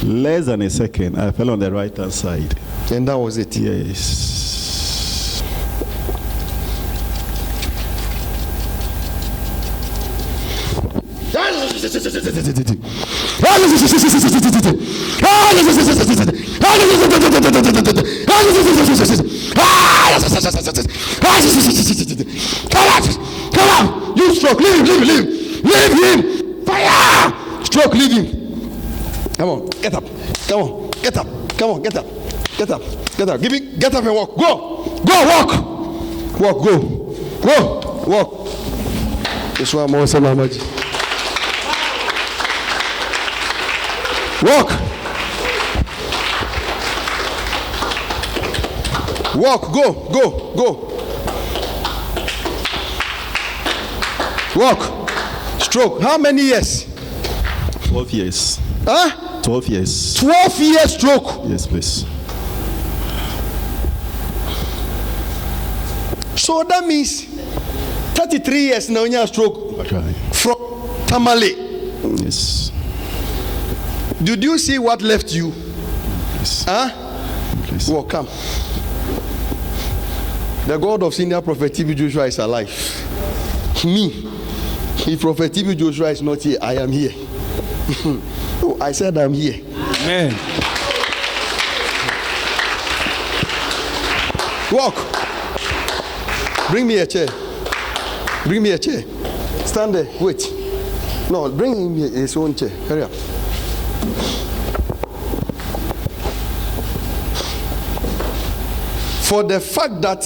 less than a second, I fell on the right hand side. And that was it? Yes. Come on! You stroke, leave him! Fire! Stroke, leave him. Come on, get up. Come on, get up. Come on, get up. Get up. Get up. Get up and walk. Go, walk. Walk, go. Walk. This one more so much. Walk. Go. Walk. Stroke. How many years? 12 years. Huh? 12 years. 12 years stroke. Yes, please. So that means 33 years now you have stroke. Right. From Tamale. Yes. Did you see what left you? Yes. Huh? Please. Well, come. The God of Senior Prophet TB Joshua is alive. Me. If Prophet TB Joshua is not here, I am here. Oh, I said I'm here. Amen. Walk. Bring me a chair. Stand there. Wait. No, bring him his own chair. Hurry up. For the fact that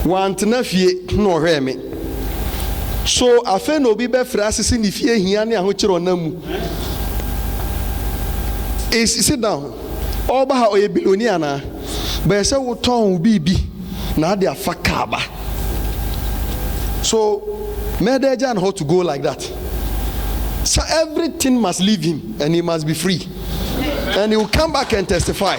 one tenafie no hear me. So I feel no be frɛ asese ne fie hia ne ahokyere onamu. Sit down. Oba ha oye billionaire na. But say wo ton bibi na ade afa kaba. So Medeja know how to go like that. So everything must leave him and he must be free. And he will come back and testify.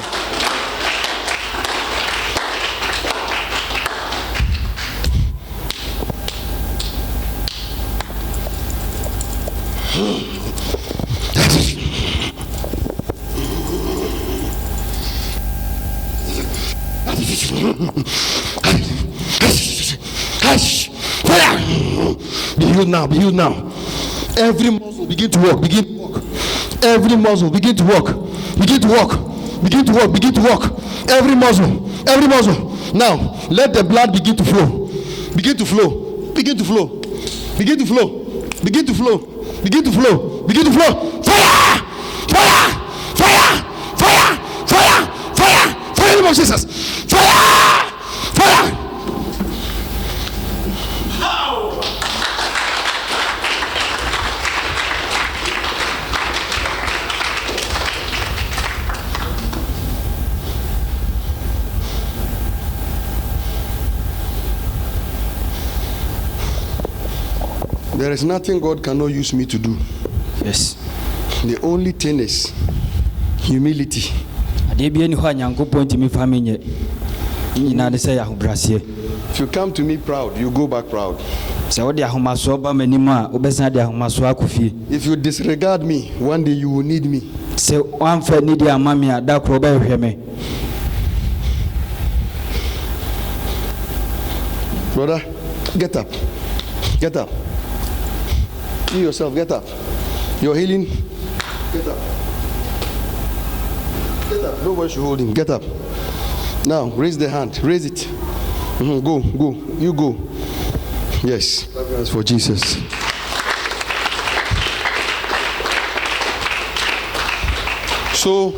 Be healed now. Every muscle begin to walk. Every muscle begin to walk. Every muscle. Now let the blood begin to flow. Fire! In the name of Jesus. Fire! There is nothing God cannot use me to do. Yes. The only thing is humility. If you come to me proud, you go back proud. If you disregard me, one day you will need me. Brother, get up. You yourself, get up. You're healing. Get up. Nobody should hold him. Get up. Now, raise the hand. Raise it. Go. You go. Yes. That's for Jesus. So,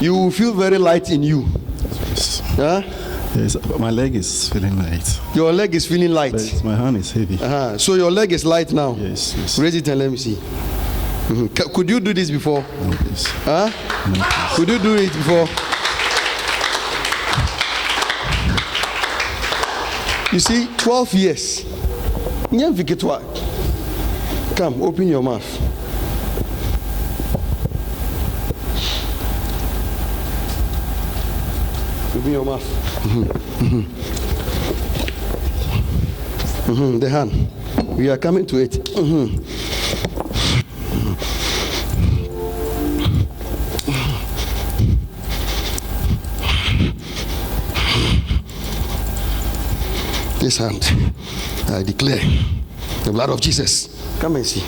you will feel very light in you. Yes. Huh? Yes, my leg is feeling light. Your leg is feeling light. But my hand is heavy. So your leg is light now. Yes. Raise it and let me see. Could you do this before? No, please. Huh? No, please. Could you do it before? You see, 12 years. Come, open your mouth. Open your mouth. The hand. We are coming to it. This hand, I declare the blood of Jesus. Come and see.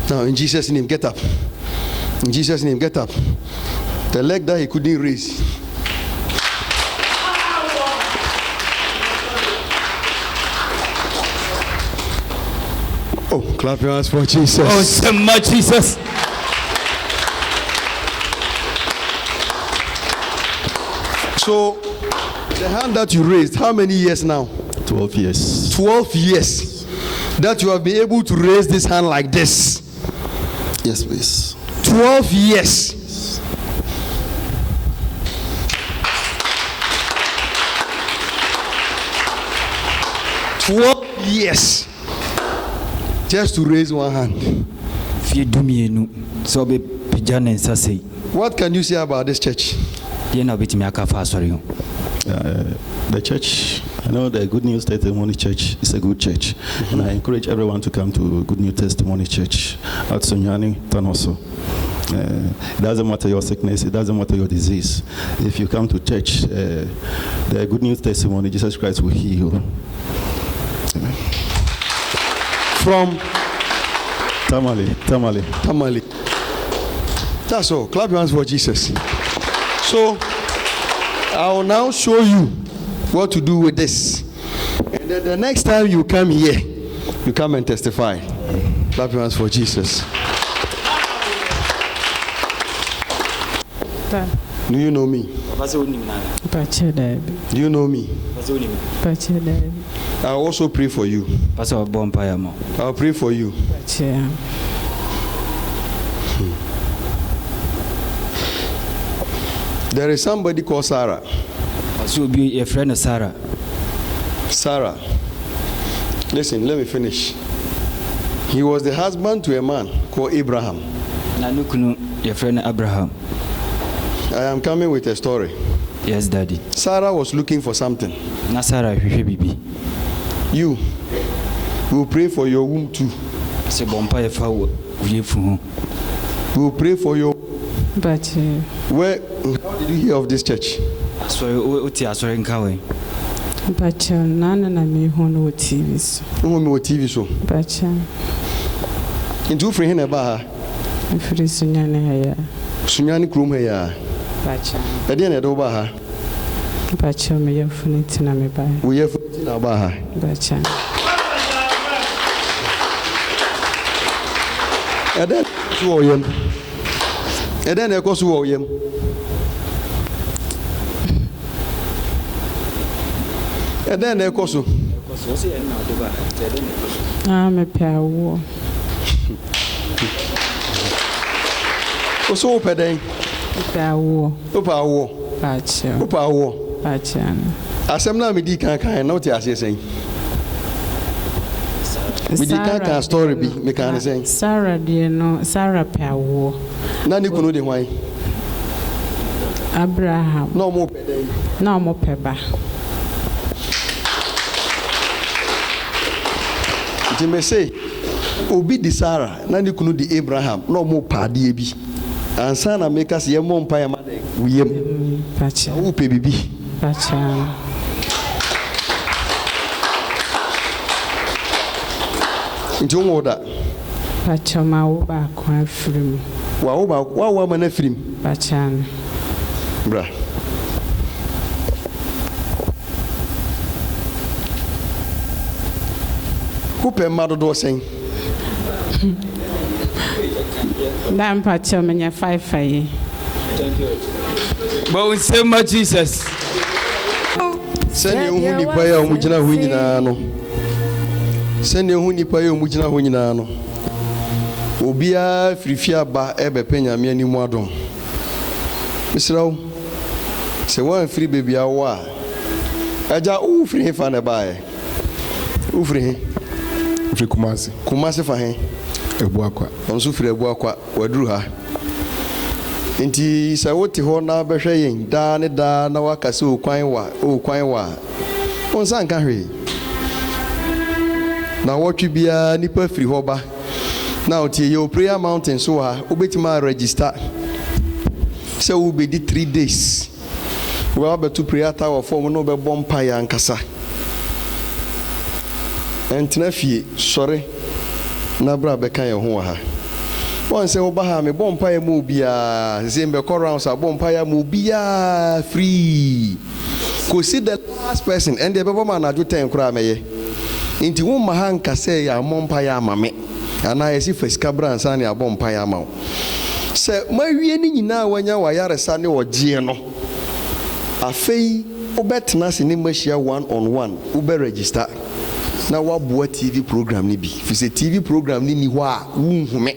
Now, in Jesus' name, get up. In Jesus' name, get up. The leg that he couldn't raise. Oh, clap your hands for Jesus. Oh, so much Jesus. So, the hand that you raised, how many years now? 12 years. 12 years that you have been able to raise this hand like this. Yes, please. 12 years. Yes, just to raise one hand. What can you say about this church? The church, I know the Good News Testimony Church is a good church, and I encourage everyone to come to Good News Testimony Church at Sunyani, Tanoso. It doesn't matter your sickness, it doesn't matter your disease. If you come to church, the Good News Testimony, Jesus Christ will heal you. Amen. From Tamale. That's all. Clap your hands for Jesus. So, I will now show you what to do with this. And then the next time you come here, you come and testify. Clap your hands for Jesus. Do you know me? Do you know me? I also pray for you. I'll pray for you. There is somebody called Sarah. Sarah. Listen, let me finish. He was the husband to a man called Abraham. I am coming with a story. Yes, Daddy. Sarah was looking for something. You will pray for your womb too. We will pray for your. But Where? How did you hear of this church? but none na me hono with TV so. Who me with TV so? But Into free him eba. if it is Sunyani here. Sunyani krum he ya. But Ede na do ba ha. but me your phone na me buy. We have na ba ha. But Ede so oyem. Ede na ekoso oyem. Ede na ekoso. me pawo. Oso opeden. Pawo. Opawo. But Opawo. Asem na me di kan na what ase sen. Me di kan story bi me kan sen. Sarah dear no Sarah pawo. Na ni kunu de hwan. Abraham. No mo peden. No mo peba. Jime say obi di Sarah na ni kunu di Abraham no mo paade bi. Ansa na make us ye mo mpa ya ma de wiyem. Pacha. Wo pe bibi. Pacha. Nti wo da. Pacha ma wo ba kwa film. Wa ma na film. Pacha. Bra. Who pay mad do sen? Dan pacha me nya 5 But we say much Jesus. Send you who nipa ya omugina ho nyina no. Send you who nipa ya omugina ho nyina no. Obia firifia ba ebe penyame animu adom. Misrawo. Se wan firi bebia wo a. Aja wo firi fa na ba e. Ufri Kumasi. Kumasi fa he. Ebuakwa. Onso firi Ebuakwa waduru ha. Nti sa wote ho na behwe yen da ne da na wakase okwan wa. Onsa nka hwe. Na wotwe bia nipa firi ho ba. Na otie your prayer mountain so ha obetima register. Say we be di 3 days. We have to prayer tower form no be bompa ya nkasa. Entina fie sorry na bra be kan ye ho ha. Won say wo ba ha me bompa ya mu bia zembe ko round sa bompa ya mu bia free. Ko see the last person and the be man adu 10 kura meye. Inti wo ma ha nkasa ya bompa ya mame. Ana yesi fesika bra nsa ne bompa ya ma. Se mawie ni nyina wanya wayaresa ne ogie no. Afei obetena se ne machia 1-on-1 ube register na waboa TV program ni bi fi se TV program ni ho a wunhume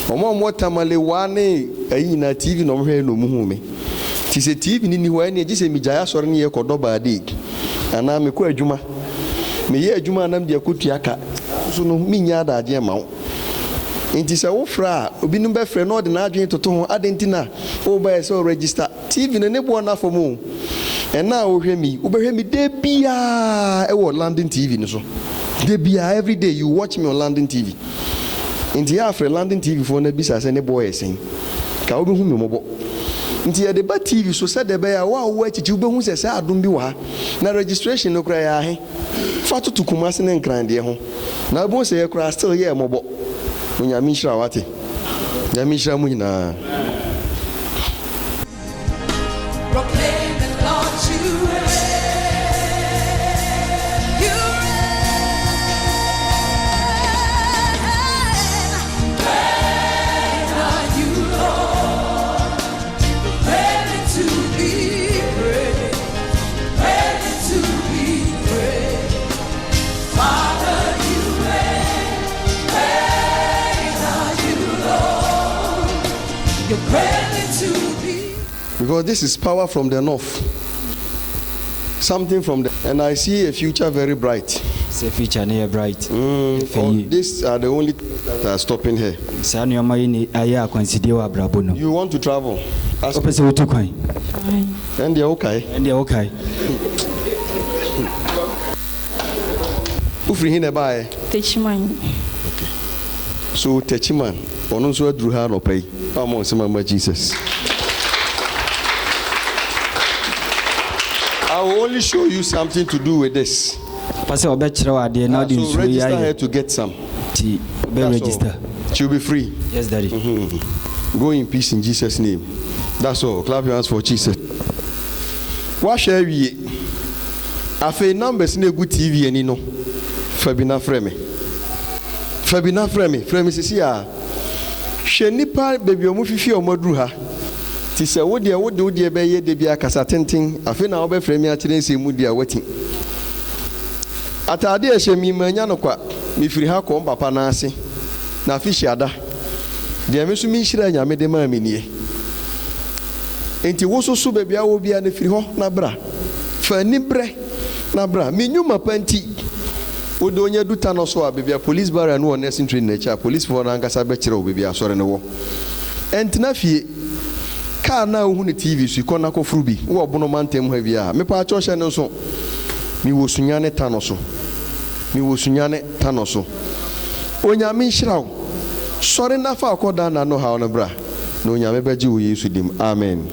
omo tamale wane ayi na TV no hwe no muhume ti se TV ni ho ani agise migaya sore ne ye kodo baade ana me ko adwuma me ye adwuma nam de akotua ka so no minya adaade ma wo inti se wo fra obi no be frɛ no de na adwen toto ho adentina wo ba se register TV ne bo na for mu and now we hwe mi de bia e wo London TV no so de bia every day you watch me on London TV inti after London TV for na bisa se ne boy esen ka obi hu mi mobo inti ya de ba TV so se de be ya wa wo achichi obi hu se adom bi wa na registration no kra ya he fa to Kumasi ne nkran de ho na bo se ye kra still ye mobo onya mi shira wate ya mi shira mu nyina. Because this is power from the north. Something from the, and I see a future very bright. It's a future near bright. These are the only that are stopping here. You want to travel? And they're okay. And they're okay. Ufri hine bae. Techiman. Okay. So Techiman, onunso adru ha no pay. Amo sema Jesus. I will only show you something to do with this. So register here to get some. Register. She'll be free. Yes, Daddy. Go in peace in Jesus' name. That's all. Clap your hands for Jesus. What shall we? I feel numbers in a good TV and you know. Fabina Freme. Fabina Freme. Freme says, yeah. She nipa baby omufifi omodruha. Ti se wo de be ye de bia kasa tenten afi na wo be frame akire nse mu dia wati atade ehye mi manya no kwa mi firi ha ko papa na ase na afi shiada de me so mi hira nya me de ma menie enti wo so so bia wo bia na firi ho na bra fa ni bre na bra mi nyuma panti wo do nya duta no so a bia police barrier no nursing training na cha police for na ngasa be kire wo bia sore ne wo enti na fie car na hu ne TV so ikona ko frubi wo obono mantem ha bia me pa cho hye ne so mi wo sunyane tanoso onyame nhirawo sore na fa akoda na no ha ona bra na onyame beji wo Yesu dim amen.